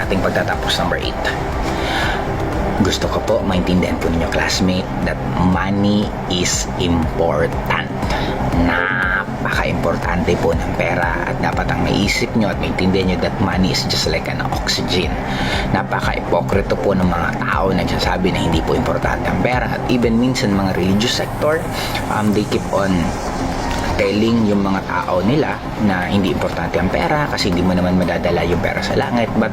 ating pagtatapos, number 8. Gusto ko po maintindihan po ninyo, classmate, that money is important. Napaka-importante po ng pera, at dapat ang maisip nyo at maintindihan nyo that money is just like an oxygen. Napaka-ipokrito po ng mga tao na nagsasabi na hindi po importante ang pera, at even minsan mga religious sector, they keep on telling yung mga tao nila na hindi importante ang pera kasi hindi mo naman madadala yung pera sa langit. But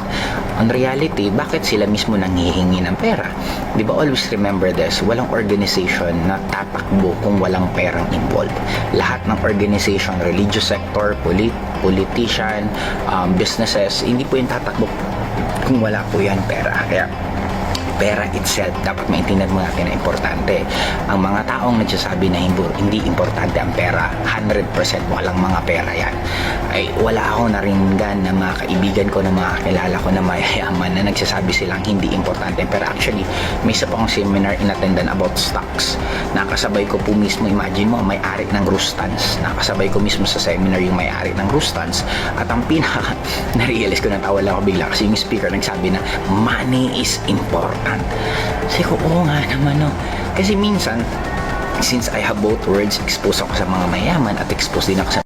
on reality, bakit sila mismo nanghihingi ng pera? Di ba, always remember this, walang organization na tatakbo kung walang perang involved. Lahat ng organization, religious sector, politician, businesses, hindi po yung tatakbo kung wala po yan pera. Kaya pera itself, dapat maintindihan mo natin na importante. Ang mga taong nagsasabi na hindi importante ang pera, 100% walang mga pera yan. Ay wala akong naringgan na mga kaibigan ko, na mga kilala ko na mayayaman na nagsasabi silang hindi importante ang pera. Actually, may isa pa akong seminar inattendan about stocks. Nakasabay ko po mismo, imagine mo, may-ari ng Rustans. Nakasabay ko mismo sa seminar yung may-ari ng Rustans. At ang pinaka na-realize ko, natawa lang ako bigla kasi yung speaker nagsabi na money is important. Kasi ko, oo nga naman, no. Kasi minsan, since I have both worlds, exposed ako sa mga mayaman at exposed din ako sa